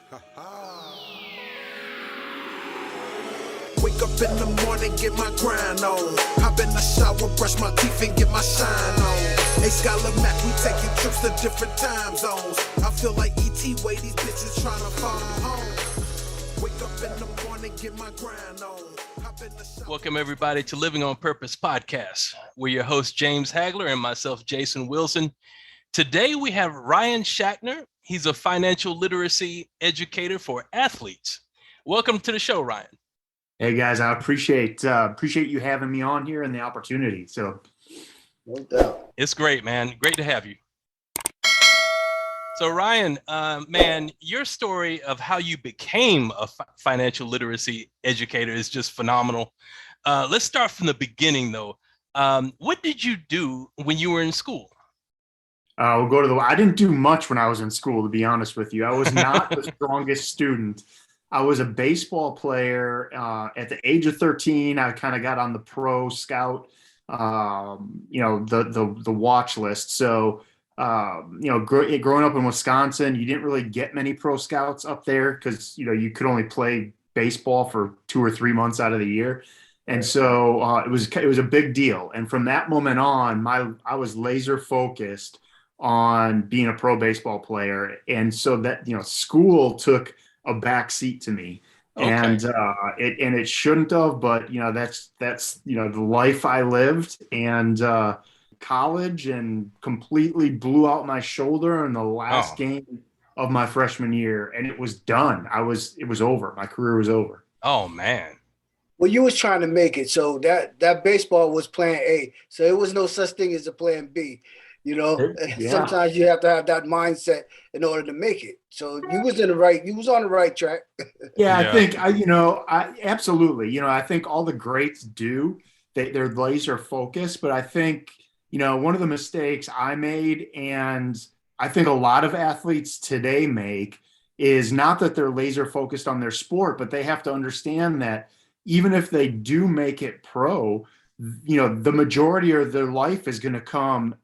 Wake up in the morning, get my grind on. Hop in the shower, brush my teeth and get my shine on. Hey, Scholar Mac, we taking trips to different time zones. I feel like E.T. way these bitches trying to follow home. Wake up in the morning, get my grind on. Hop in the shower. Welcome everybody to Living on Purpose podcast. We're your host, James Hagler, and myself, Jason Wilson. Today we have Ryan Schachtner. He's a financial literacy educator for athletes. Welcome to the show, Ryan. Hey guys, I appreciate you having me on here and the opportunity. So, no doubt. It's great, man. Great to have you. So Ryan, man, your story of how you became a financial literacy educator is just phenomenal. Let's start from the beginning, though. What did you do when you were in school? I didn't do much when I was in school, to be honest with you. I was not the strongest student. I was a baseball player. At the age of 13, I kind of got on the pro scout, the watch list. So, growing up in Wisconsin, you didn't really get many pro scouts up there because, you could only play baseball for 2 or 3 months out of the year. And so it was a big deal. And from that moment on, I was laser focused on being a pro baseball player. And so that, school took a back seat to me. Okay. And it shouldn't have, but that's the life I lived, and college, and completely blew out my shoulder in the last game of my freshman year, and it was done. It was over. My career was over. Oh man. Well, you was trying to make it, so that baseball was plan A. So it was no such thing as a plan B. Yeah. Sometimes you have to have that mindset in order to make it. So you was on the right track. Yeah, I think absolutely. I think all the greats do. They're laser focused, but I think, one of the mistakes I made, and I think a lot of athletes today make, is not that they're laser focused on their sport, but they have to understand that even if they do make it pro, the majority of their life is going to come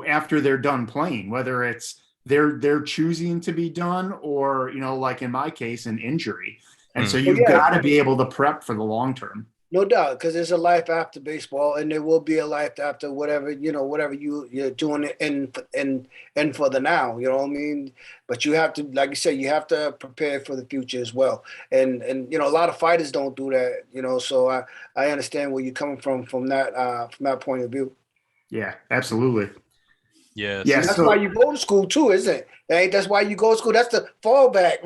after they're done playing, whether it's they're choosing to be done or, like in my case, an injury. And so you've got to be able to prep for the long term. No doubt, because there's a life after baseball, and there will be a life after whatever you're doing and for the now, you know what I mean? But you have to, like you said, you have to prepare for the future as well. And a lot of fighters don't do that, so I understand where you're coming from that point of view. Yeah, absolutely. Yes. Yeah, that's why you go to school too, isn't it? Hey, that's why you go to school. That's the fallback.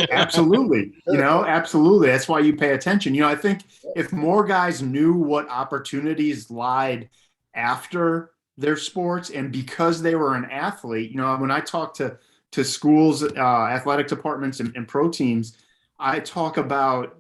Absolutely. Absolutely. That's why you pay attention. I think if more guys knew what opportunities lied after their sports, and because they were an athlete, when I talk to schools, athletic departments and pro teams, I talk about,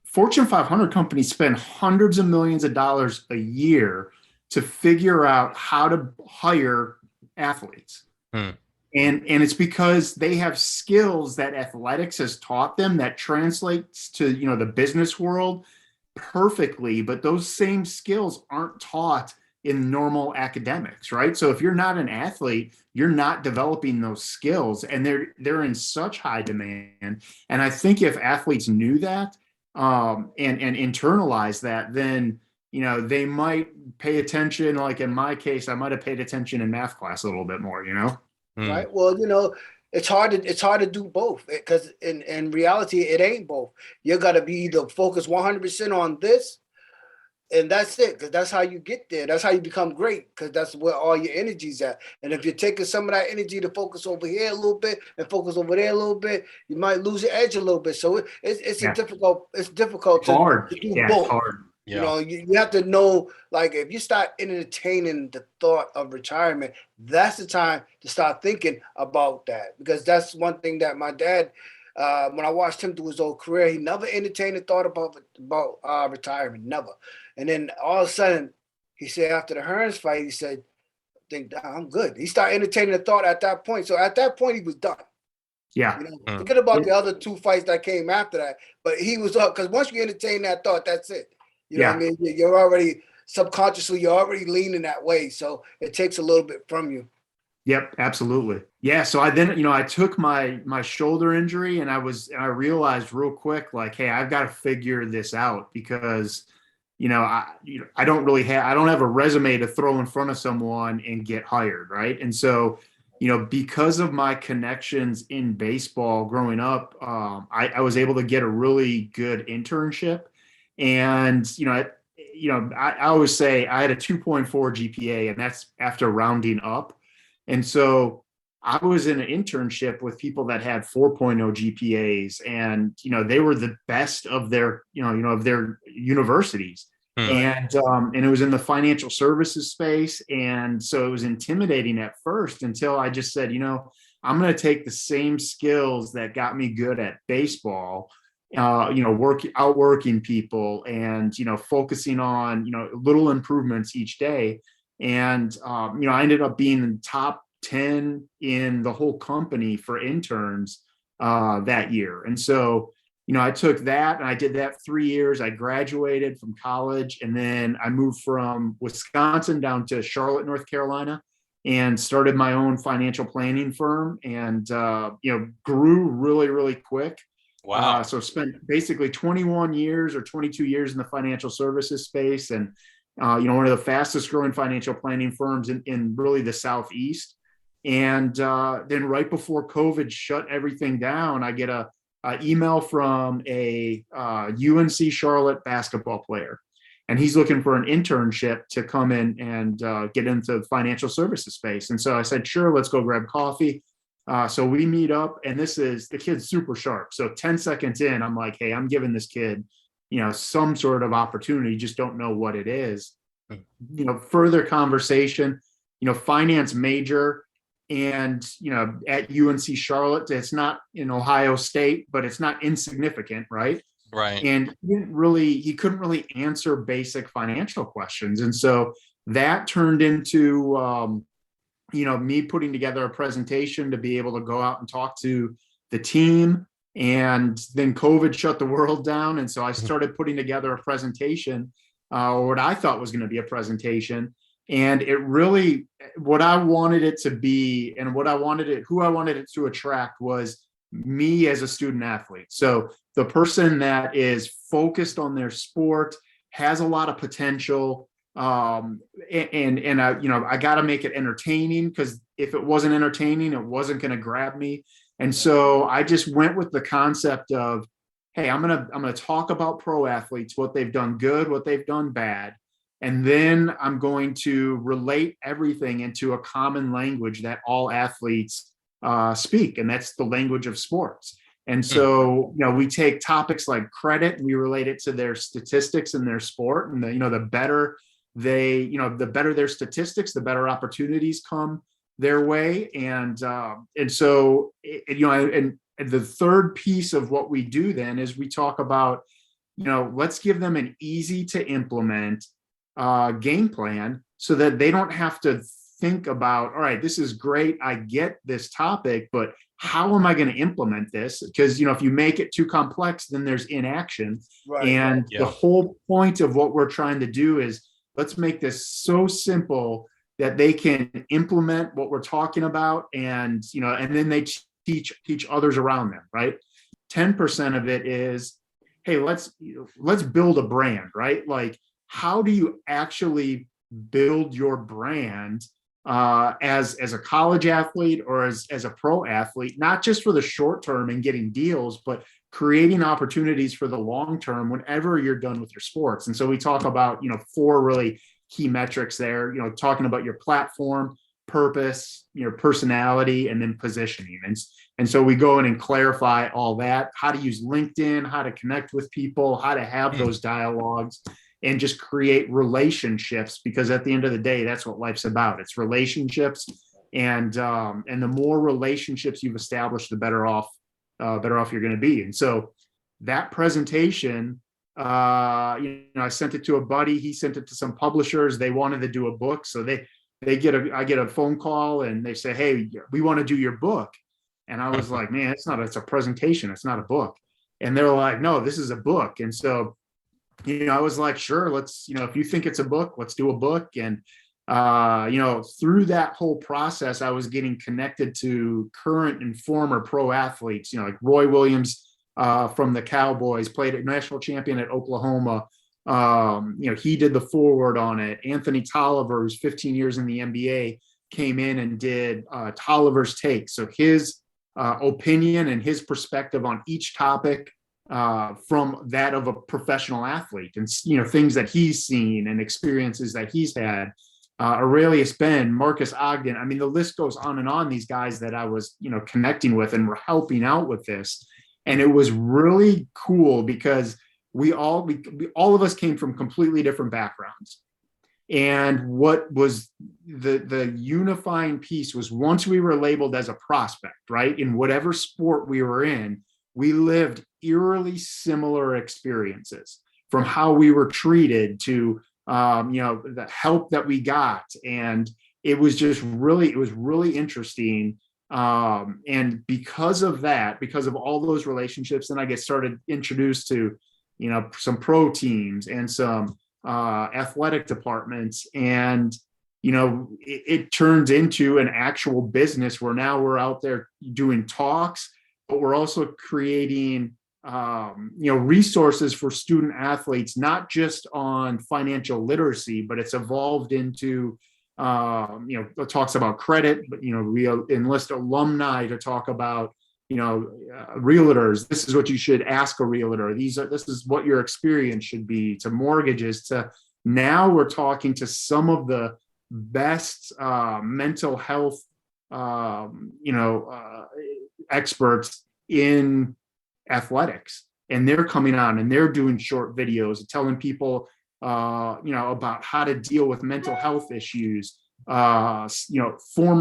Fortune 500 companies spend hundreds of millions of dollars a year to figure out how to hire athletes. And it's because they have skills that athletics has taught them that translates to, the business world perfectly, but those same skills aren't taught in normal academics, right? So if you're not an athlete, you're not developing those skills, and they're in such high demand. And I think if athletes knew that, and internalize that, then they might pay attention. Like in my case, I might have paid attention in math class a little bit more, Right. Well, it's hard to do both, because in reality, it ain't both. You got to be either focused 100% on this, and that's it, because that's how you get there. That's how you become great, because that's where all your energy's at. And if you're taking some of that energy to focus over here a little bit and focus over there a little bit, you might lose your edge a little bit. So it's difficult to do both. It's hard. Yeah. You have to know, like, if you start entertaining the thought of retirement, that's the time to start thinking about that. Because that's one thing that my dad, when I watched him through his whole career, he never entertained the thought about retirement, never. And then all of a sudden, he said after the Hearns fight, he said, I'm good. He started entertaining the thought at that point. So at that point, he was done. Yeah. Forget about the other 2 fights that came after that. But he was up, because once you entertain that thought, that's it. You know what I mean? You're already subconsciously, you're already leaning that way. So it takes a little bit from you. Yep, absolutely. Yeah. So I then, I took my shoulder injury, and I realized real quick, like, hey, I've got to figure this out because, I don't really I don't have a resume to throw in front of someone and get hired. Right. And so, because of my connections in baseball growing up, I was able to get a really good internship. And, I always say I had a 2.4 GPA, and that's after rounding up. And so I was in an internship with people that had 4.0 GPAs, and they were the best of their of their universities. Hmm. And it was in the financial services space, and so it was intimidating at first until I just said, I'm going to take the same skills that got me good at baseball, outworking people, and focusing on little improvements each day. And I ended up being in the top 10 in the whole company for interns that year. And so, I took that and I did that 3 years. I graduated from college, and then I moved from Wisconsin down to Charlotte, North Carolina, and started my own financial planning firm, and grew really, really quick. Wow. So spent basically 21 years or 22 years in the financial services space, and one of the fastest growing financial planning firms in really the Southeast. And then right before COVID shut everything down, I get a email from a UNC Charlotte basketball player, and he's looking for an internship to come in and get into the financial services space. And so I said, sure, let's go grab coffee. So we meet up, and the kid's super sharp. So 10 seconds in, I'm like, hey, I'm giving this kid, some sort of opportunity, just don't know what it is. Further conversation, finance major, and, at UNC Charlotte, it's not in Ohio State, but it's not insignificant, right? Right. And he couldn't really answer basic financial questions. And so that turned into, me putting together a presentation to be able to go out and talk to the team. And then COVID shut the world down. And so I started putting together a presentation, or what I thought was going to be a presentation. And it really, what I wanted it to be, and who I wanted it to attract was me as a student athlete. So the person that is focused on their sport, has a lot of potential, and I got to make it entertaining, because if it wasn't entertaining, it wasn't going to grab me. And so I just went with the concept of, hey, I'm gonna talk about pro athletes, what they've done good, what they've done bad, and then I'm going to relate everything into a common language that all athletes speak, and that's the language of sports. And so, we take topics like credit, and we relate it to their statistics in their sport, and the better the better their statistics, the better opportunities come their way. And so, and the third piece of what we do then is we talk about, let's give them an easy to implement game plan, so that they don't have to think about, all right, this is great, I get this topic, but how am I going to implement this? Because if you make it too complex, then there's inaction. Right. And the whole point of what we're trying to do is, let's make this so simple that they can implement what we're talking about, and and then they teach others around them. Right. 10% of it is, hey, let's build a brand. Right. Like, how do you actually build your brand as a college athlete, or as a pro athlete, not just for the short term and getting deals, but creating opportunities for the long term whenever you're done with your sports. And so we talk about, 4 really key metrics there, talking about your platform, purpose, your personality, and then positioning. And so we go in and clarify all that, how to use LinkedIn, how to connect with people, how to have those dialogues, and just create relationships, because at the end of the day, that's what life's about. It's relationships. And the more relationships you've established, the better off you're going to be. And so that presentation, I sent it to a buddy. He sent it to some publishers. They wanted to do a book. So I get a phone call, and they say, hey, we want to do your book. And I was like, man, it's a presentation. It's not a book. And they're like, no, this is a book. And so, I was like, sure, let's, if you think it's a book, let's do a book. And through that whole process, I was getting connected to current and former pro athletes, like Roy Williams from the Cowboys, played a national champion at Oklahoma. He did the foreword on it. Anthony Tolliver, who's 15 years in the NBA, came in and did Tolliver's take. So his opinion and his perspective on each topic from that of a professional athlete, and things that he's seen and experiences that he's had. Aurelius Ben, Marcus Ogden. I mean, the list goes on and on. These guys that I was, connecting with and were helping out with this, and it was really cool because we all of us came from completely different backgrounds. And what was the unifying piece was, once we were labeled as a prospect, right, in whatever sport we were in, we lived eerily similar experiences, from how we were treated to the help that we got. And it was really interesting. And because of that, because of all those relationships, then I get started introduced to, some pro teams and some athletic departments. And, it turns into an actual business where now we're out there doing talks, but we're also creating resources for student athletes, not just on financial literacy, but it's evolved into, talks about credit, but, we enlist alumni to talk about, realtors. This is what you should ask a realtor. This is what your experience should be, to mortgages, to now we're talking to some of the best mental health, experts in athletics, and they're coming on and they're doing short videos telling people about how to deal with mental health issues. Former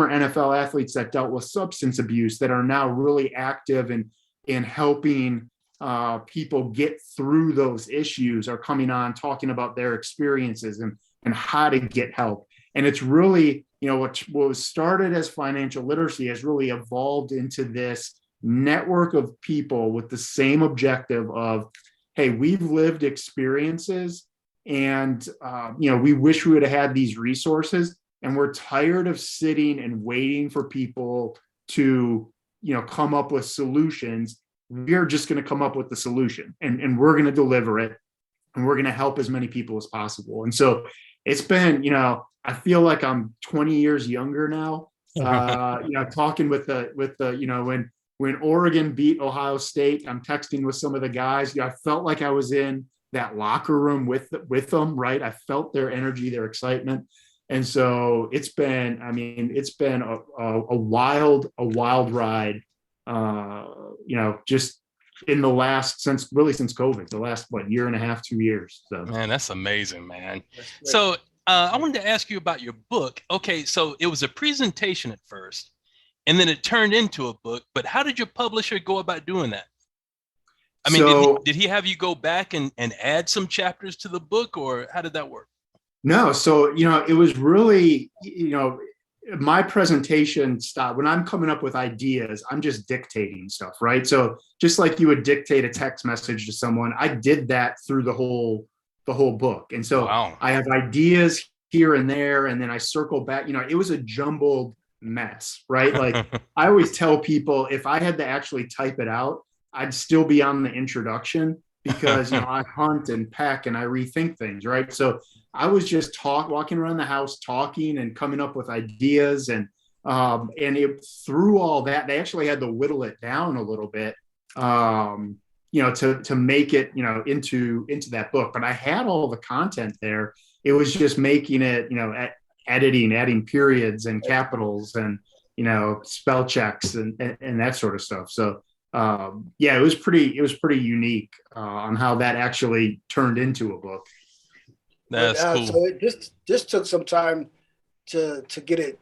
NFL athletes that dealt with substance abuse that are now really active in helping people get through those issues are coming on talking about their experiences and how to get help. And it's really, what was started as financial literacy has really evolved into this network of people with the same objective of, hey, we've lived experiences and, we wish we would have had these resources, and we're tired of sitting and waiting for people to, come up with solutions. We're just going to come up with the solution, and we're going to deliver it, and we're going to help as many people as possible. And so it's been, I feel like I'm 20 years younger now, talking with the, when Oregon beat Ohio State, I'm texting with some of the guys. I felt like I was in that locker room with them, right? I felt their energy, their excitement. And so it's been a wild ride, just in the last, since COVID, the last, year and a half, 2 years. So, man, that's amazing, man. So I wanted to ask you about your book. Okay, so it was a presentation at first, and then it turned into a book, but how did your publisher go about doing that? I mean, did he have you go back and add some chapters to the book, or how did that work? No. So, it was really, my presentation style, when I'm coming up with ideas, I'm just dictating stuff, right? So just like you would dictate a text message to someone, I did that through the whole book. And so wow. I have ideas here and there, and then I circle back, it was a jumbled mess, right? Like I always tell people, if I had to actually type it out, I'd still be on the introduction, because, I hunt and peck and I rethink things, right? So I was just walking around the house, talking and coming up with ideas, and through all that, they actually had to whittle it down a little bit, to make it, into that book. But I had all the content there. It was just making it, editing, adding periods and capitals and, spell checks and that sort of stuff. So it was pretty unique on how that actually turned into a book. That's cool. So it just took some time to get it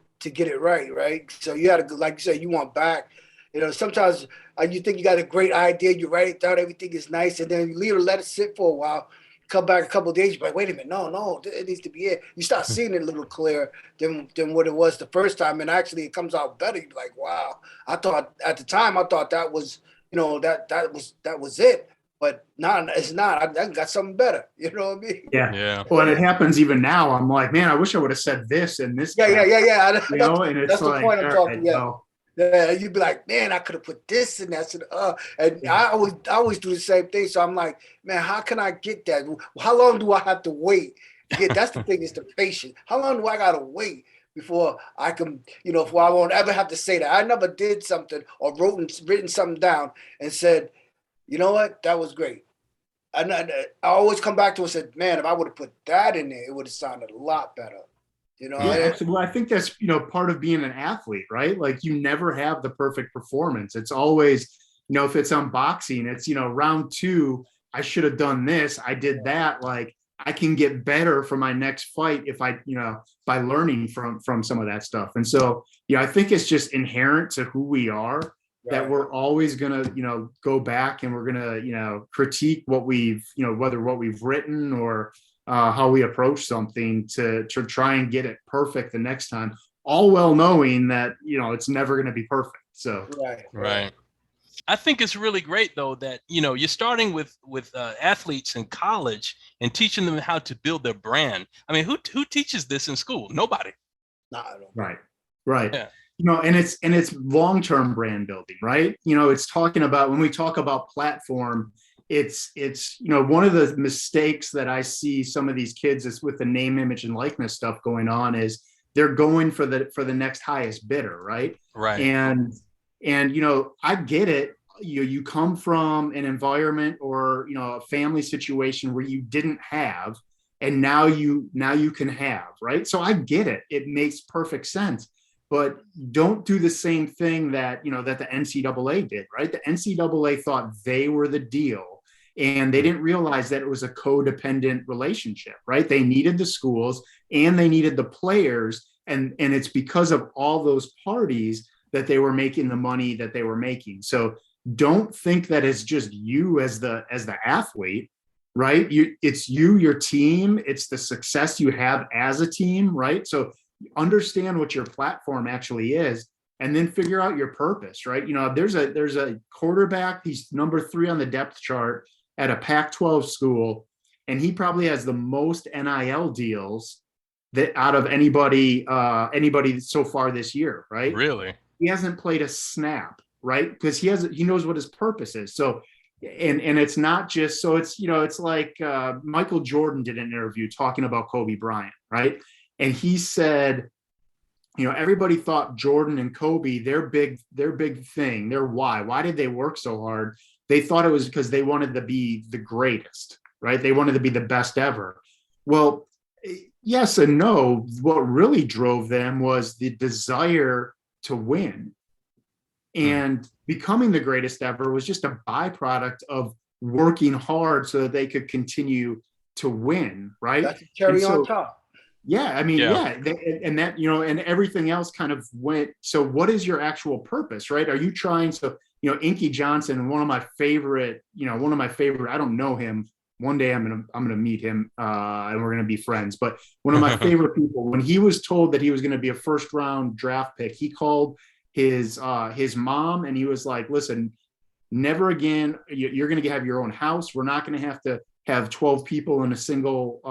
right. So you had to, like you said, you want back. Sometimes you think you got a great idea, you write it down, everything is nice, and then you let it sit for a while. Come back a couple of days, you're like, wait a minute, no, it needs to be it. You start seeing it a little clearer than what it was the first time, and actually it comes out better. You're like, wow. I thought at the time, that was, that was it. but nah, it's not. I got something better. You know what I mean? Yeah. Yeah. Well, and it happens even now. I'm like, man, I wish I would have said this in this. Yeah. You know, and it's That's the like, point I'm all talking. right, Yeah. well, Yeah, you'd be like, man, I could have put this in that. And Yeah. I always do the same thing. So I'm like, man, how can I get that? How long do I have to wait? Yeah, that's the thing, is the patience. How long do I gotta wait before I can, before I won't ever have to say that? I never did something or written something down and said, you know what, that was great. I always come back to it and said, man, if I would have put that in there, it would have sounded a lot better. yeah, And absolutely. Well, I think that's, part of being an athlete, right? Like you never have the perfect performance. It's always, if it's on boxing, it's, round 2, I should have done this. I did that. Like I can get better for my next fight if I, by learning from some of that stuff. And so, I think it's just inherent to who we are that we're always going to, go back and we're going to, critique what we've, whether what we've written or how we approach something to try and get it perfect the next time, all well knowing that, it's never going to be perfect. So, Right. I think it's really great though that, you're starting with athletes in college and teaching them how to build their brand. I mean, who teaches this in school? Nobody. I don't know. Right. Yeah. And it's long-term brand building, right? It's talking about, when we talk about platform, it's one of the mistakes that I see some of these kids is with the name, image, and likeness stuff going on is they're going for the next highest bidder, right? Right. And I get it. You come from an environment or a family situation where you didn't have, and now you can have, right? So I get it. It makes perfect sense. But don't do the same thing that that the NCAA did, right? The NCAA thought they were the deal, and they didn't realize that it was a codependent relationship, right? They needed the schools and they needed the players, and it's because of all those parties that they were making the money that they were making. So don't think that it's just you as the athlete, right? It's you, your team, it's the success you have as a team, right? So understand what your platform actually is, and then figure out your purpose, right? There's a quarterback, he's number 3 on the depth chart at a Pac-12 school, and he probably has the most NIL deals that out of anybody so far this year, right? Really? He hasn't played a snap, right? Because he knows what his purpose is. So and it's not just, so it's it's like Michael Jordan did an interview talking about Kobe Bryant, right? And he said, everybody thought Jordan and Kobe, their big thing, their why did they work so hard? They thought it was because they wanted to be the greatest, right? They wanted to be the best ever. Well, yes and no. What really drove them was the desire to win. And becoming the greatest ever was just a byproduct of working hard so that they could continue to win, right? That's a cherry on top. Yeah, I mean, and that, and everything else kind of went. So what is your actual purpose, right? Are you trying to, Inky Johnson, one of my favorite, I don't know him. One day I'm gonna meet him and we're gonna be friends. But one of my favorite people, when he was told that he was gonna be a first round draft pick, he called his mom and he was like, listen, never again, you're gonna have your own house. We're not gonna have 12 people in a single,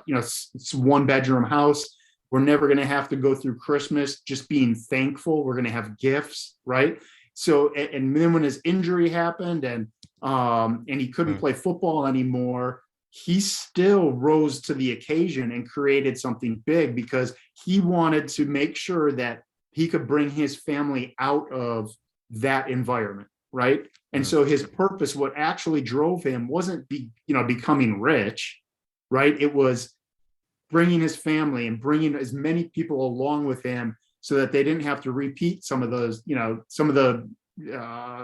it's 1-bedroom house. We're never going to have to go through Christmas just being thankful. We're going to have gifts, right? So, and then when his injury happened and he couldn't play football anymore, he still rose to the occasion and created something big because he wanted to make sure that he could bring his family out of that environment, right? And so his purpose, what actually drove him wasn't becoming rich, right? It was bringing his family and bringing as many people along with him so that they didn't have to repeat some of those, some of the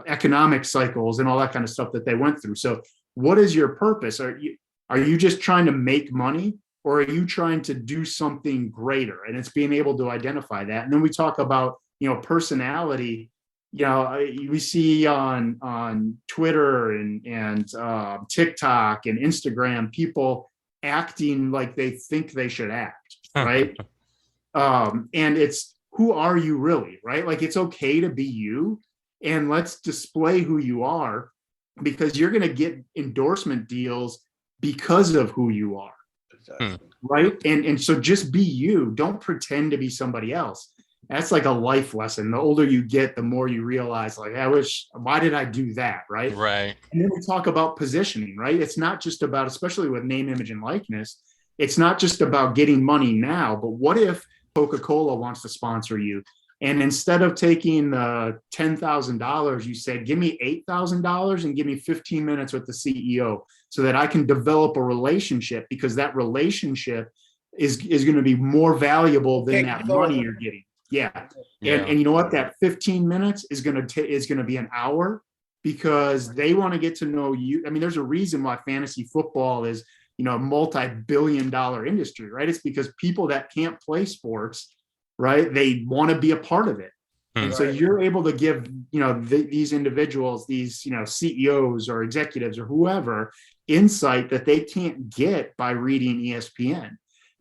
economic cycles and all that kind of stuff that they went through. So what is your purpose? Are you just trying to make money, or are you trying to do something greater? And it's being able to identify that. And then we talk about, personality. We see on Twitter and TikTok and Instagram, people acting like they think they should act, right? And it's, who are you really, right? Like, it's okay to be you, and let's display who you are. because you're going to get endorsement deals because of who you are. Exactly. Right. And so just be you. Don't pretend to be somebody else. That's like a life lesson. The older you get, the more you realize, like, why did I do that? Right. Right. And then we talk about positioning, right? It's not just about, especially with name, image, and likeness, it's not just about getting money now, but what if Coca-Cola wants to sponsor you? And instead of taking $10,000, you said, give me $8,000 and give me 15 minutes with the CEO so that I can develop a relationship, because that relationship is going to be more valuable than that money you're getting. Yeah. And you know what? That 15 minutes is going to be an hour, because they want to get to know you. I mean, there's a reason why fantasy football is, a multi-billion-dollar industry, right? It's because people that can't play sports, right, they want to be a part of it. And so you're able to give, these individuals, these, CEOs or executives or whoever, insight that they can't get by reading ESPN.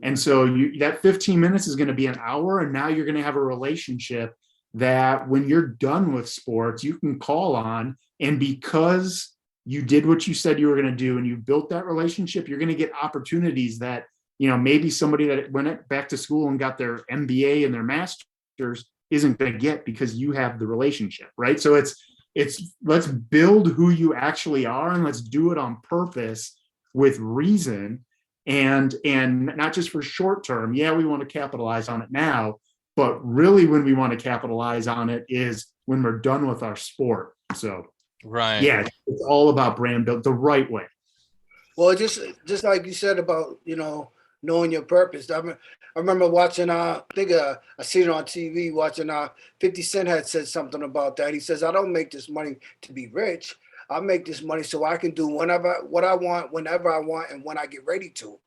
And so that 15 minutes is going to be an hour. And now you're going to have a relationship that when you're done with sports, you can call on. And because you did what you said you were going to do and you built that relationship, you're going to get opportunities that, maybe somebody that went back to school and got their MBA and their master's isn't going to get, because you have the relationship, right? So it's let's build who you actually are, and let's do it on purpose with reason, and not just for short term. Yeah, we want to capitalize on it now, but really when we want to capitalize on it is when we're done with our sport. So yeah, it's all about brand build the right way. Well, just like you said about, knowing your purpose. I remember watching, I seen it on TV, watching 50 Cent had said something about that. He says, I don't make this money to be rich. I make this money so I can do what I want, whenever I want, and when I get ready to.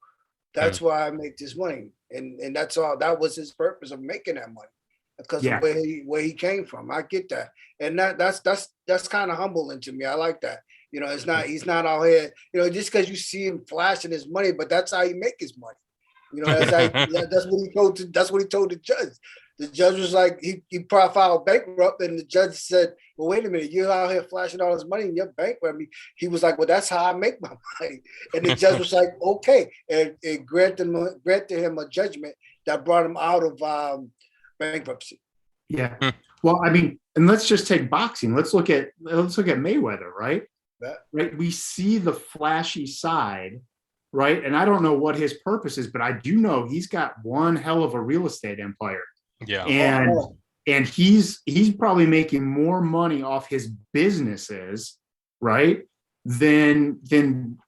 That's why I make this money. And that's all. That was his purpose of making that money, because of where he came from. I get that. And that's kind of humbling to me. I like that. He's not out here, just because you see him flashing his money, but that's how he make his money. That's what he told the judge. The judge was like, he probably filed bankrupt, and the judge said, well, wait a minute, you're out here flashing all this money and you're bankrupt. He was like, well, that's how I make my money. And the judge was like, okay, and it granted him a judgment that brought him out of bankruptcy. Yeah. Well, I mean, and let's just take boxing. Let's look at Mayweather, right? Yeah. Right. We see the flashy side, right? And I don't know what his purpose is, but I do know he's got one hell of a real estate empire. Yeah. And he's probably making more money off his businesses, right, than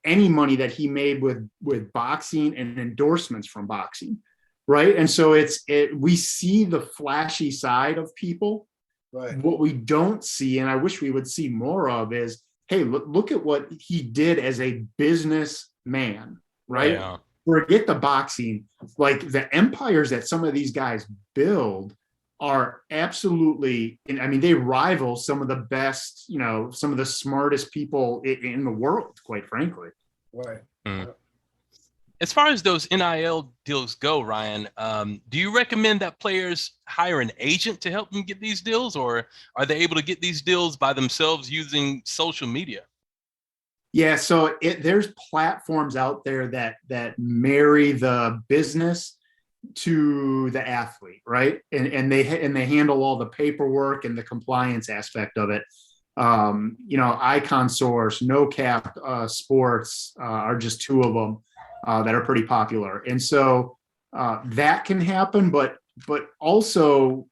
any money that he made with boxing and endorsements from boxing, right? And so we see the flashy side of people. Right. What we don't see, and I wish we would see more of, is, hey, look at what he did as a businessman, right? Yeah. Forget the boxing. Like, the empires that some of these guys build are absolutely, I mean, they rival some of the best, some of the smartest people in the world, quite frankly. Right. As far as those NIL deals go, Ryan, do you recommend that players hire an agent to help them get these deals, or are they able to get these deals by themselves using social media? Yeah, so there's platforms out there that marry the business to the athlete, right? And they handle all the paperwork and the compliance aspect of it. Icon Source, No Cap Sports are just two of them that are pretty popular. And so that can happen, but also,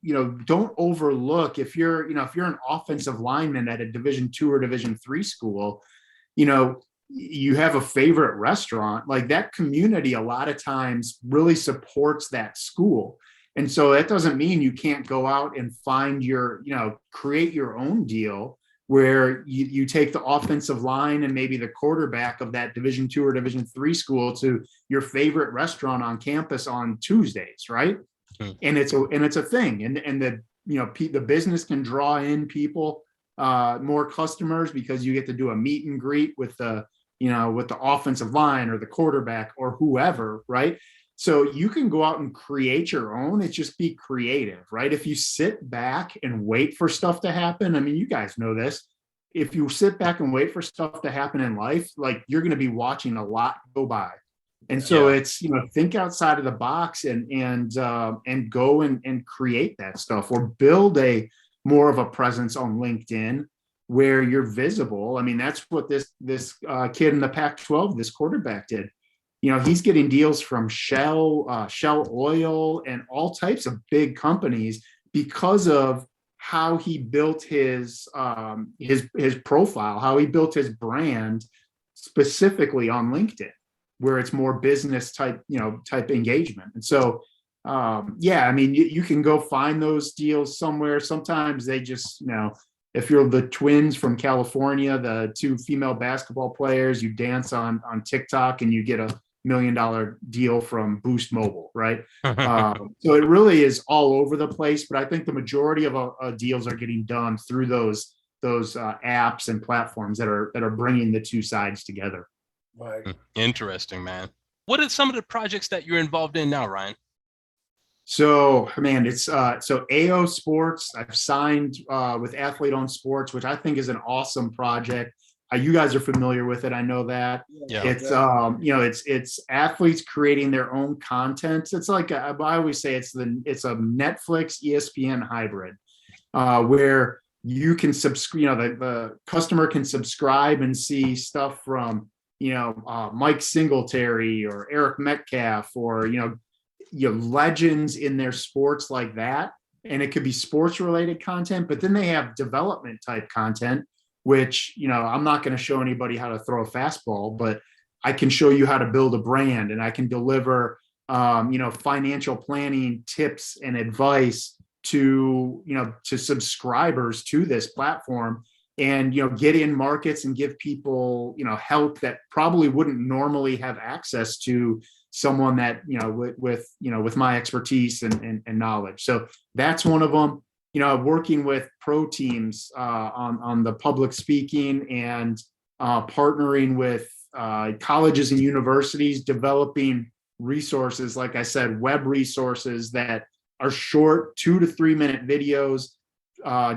don't overlook, if you're an offensive lineman at a Division II or Division III school, you have a favorite restaurant, like, that community a lot of times really supports that school. And so that doesn't mean you can't go out and find create your own deal where you take the offensive line and maybe the quarterback of that Division II or Division III school to your favorite restaurant on campus on Tuesdays, right? And it's a thing. And the business can draw in people, more customers, because you get to do a meet and greet with the offensive line or the quarterback or whoever, right? So you can go out and create your own. It's just be creative, right? If you sit back and wait for stuff to happen, I mean, you guys know this, if you sit back and wait for stuff to happen in life, like you're going to be watching a lot go by. And so it's, think outside of the box and go and create that stuff, or build a more of a presence on LinkedIn where you're visible. I mean, that's what this kid in the Pac-12, this quarterback did. He's getting deals from Shell Oil, and all types of big companies because of how he built his profile, how he built his brand specifically on LinkedIn, where it's more business type engagement. And so, I mean, you can go find those deals somewhere. Sometimes they just, if you're the twins from California, the two female basketball players, you dance on TikTok and you get $1 million deal from Boost Mobile, right? So it really is all over the place, but I think the majority of deals are getting done through those apps and platforms that are bringing the two sides together. Right. Interesting, man. What are some of the projects that you're involved in now, Ryan? So, man, it's so AO Sports. I've signed with Athlete on Sports, which I think is an awesome project. You guys are familiar with it. I know that. Yeah. It's it's athletes creating their own content. It's like I always say it's a Netflix ESPN hybrid, where you can subscribe. The customer can subscribe and see stuff from Mike Singletary or Eric Metcalf, or legends in their sports like that. And it could be sports related content, but then they have development type content, which, I'm not going to show anybody how to throw a fastball, but I can show you how to build a brand, and I can deliver, financial planning tips and advice to subscribers to this platform, and, get in markets and give people, help that probably wouldn't normally have access to someone that, with my expertise and knowledge. So that's one of them. Working with pro teams on the public speaking, and partnering with colleges and universities, developing resources, like I said, web resources that are short 2 to 3 minute videos,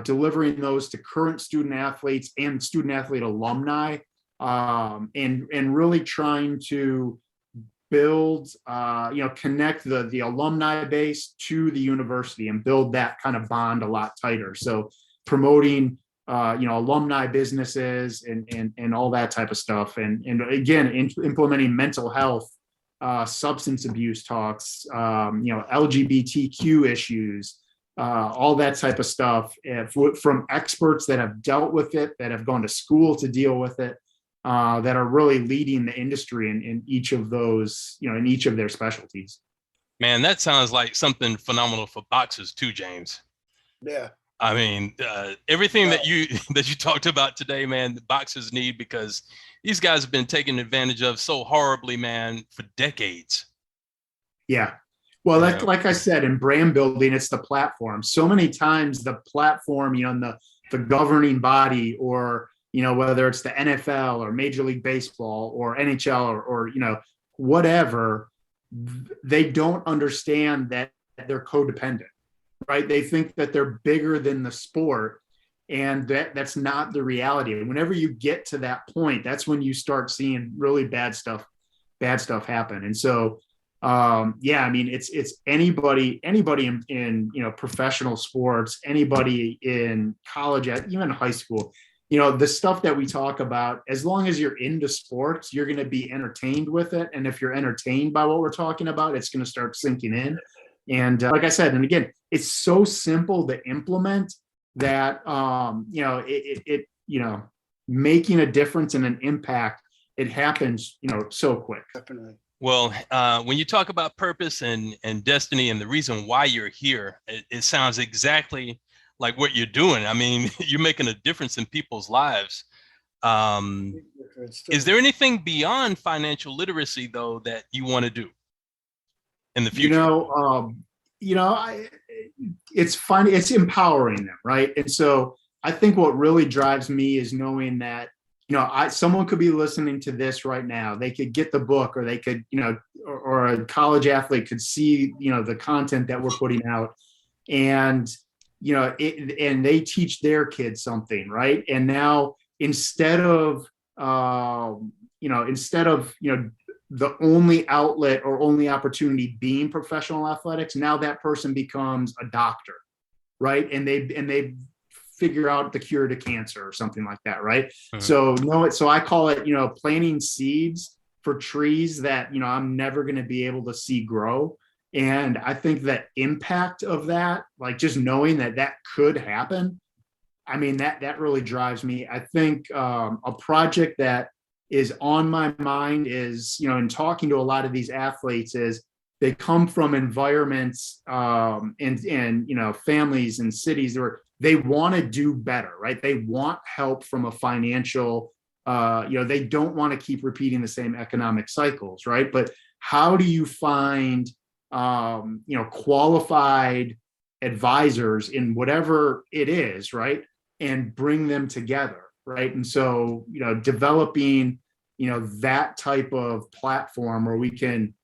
delivering those to current student athletes and student athlete alumni, and really trying to build, connect the alumni base to the university and build that kind of bond a lot tighter. So promoting, alumni businesses and all that type of stuff. And again, implementing mental health, substance abuse talks, LGBTQ issues, all that type of stuff, from experts that have dealt with it, that have gone to school to deal with it, that are really leading the industry in each of those, in each of their specialties. Man, that sounds like something phenomenal for boxers too, James. Yeah. I mean, everything that you talked about today, man, the boxers need, because these guys have been taken advantage of so horribly, man, for decades. Yeah. Well, like I said, in brand building, it's the platform. So many times the platform, and the governing body, or, whether it's the NFL or Major League Baseball or NHL or whatever, they don't understand that they're codependent, right? They think that they're bigger than the sport, and that's not the reality. And whenever you get to that point, that's when you start seeing really bad stuff happen. And so, I mean, it's anybody in professional sports, anybody in college, even high school, the stuff that we talk about, as long as you're into sports, you're going to be entertained with it. And if you're entertained by what we're talking about, it's going to start sinking in. And like I said, and again, it's so simple to implement that, making a difference and an impact, it happens, so quick. Definitely. Well, when you talk about purpose and destiny and the reason why you're here, it sounds exactly like what you're doing. I mean, you're making a difference in people's lives. Is there anything beyond financial literacy, though, that you want to do in the future? It's fun. It's empowering them, right? And so I think what really drives me is knowing that, someone could be listening to this right now. They could get the book, or they could, or a college athlete could see, the content that we're putting out, and, and they teach their kids something, right? And now, instead of the only outlet or only opportunity being professional athletics, now that person becomes a doctor, right? And they figure out the cure to cancer or something like that, right? Mhm. So I call it, planting seeds for trees that, I'm never going to be able to see grow. And I think that impact of that, like just knowing that that could happen, I mean, that really drives me. I think a project that is on my mind is, in talking to a lot of these athletes, is they come from environments and families and cities where they want to do better, right? They want help from a financial, they don't want to keep repeating the same economic cycles, right? But how do you find, qualified advisors in whatever it is, right? And bring them together, right? And so, developing, that type of platform where we can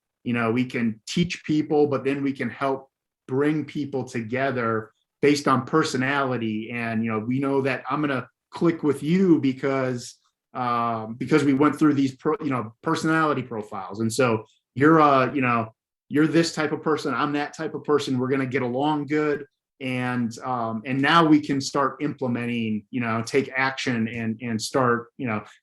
teach people, but then we can help bring people together based on personality. And, we know that I'm going to click with you because we went through these, personality profiles. And so you're this type of person, I'm that type of person. We're going to get along good. And now we can start implementing, take action and start,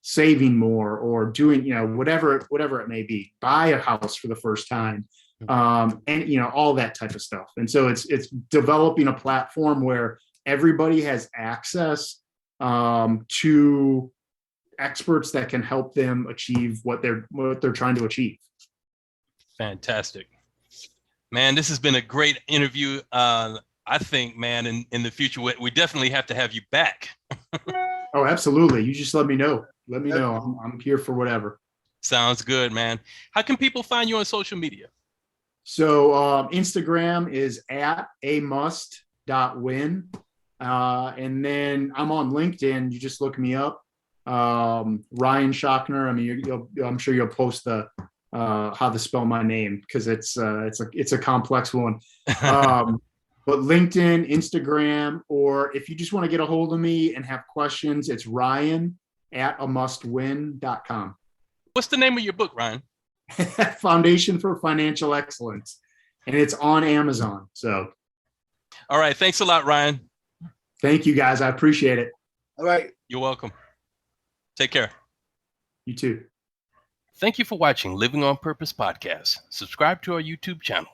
saving more or doing, whatever it may be, buy a house for the first time, and all that type of stuff. And so it's developing a platform where everybody has access to experts that can help them achieve what they're trying to achieve. Fantastic, man. This has been a great interview. I think, man, in the future, we definitely have to have you back. Oh, absolutely. You just let me know. Let me know. I'm here for whatever. Sounds good, man. How can people find you on social media? So Instagram is at amust.win. And then I'm on LinkedIn. You just look me up. Ryan Schachtner. I mean, I'm sure you'll post the how to spell my name because it's a complex one. But LinkedIn, Instagram, or if you just want to get a hold of me and have questions, it's Ryan@amustwin.com. What's the name of your book, Ryan? Foundation for Financial Excellence. And it's on Amazon. So. All right. Thanks a lot, Ryan. Thank you, guys. I appreciate it. All right. You're welcome. Take care. You too. Thank you for watching Living on Purpose podcast. Subscribe to our YouTube channel.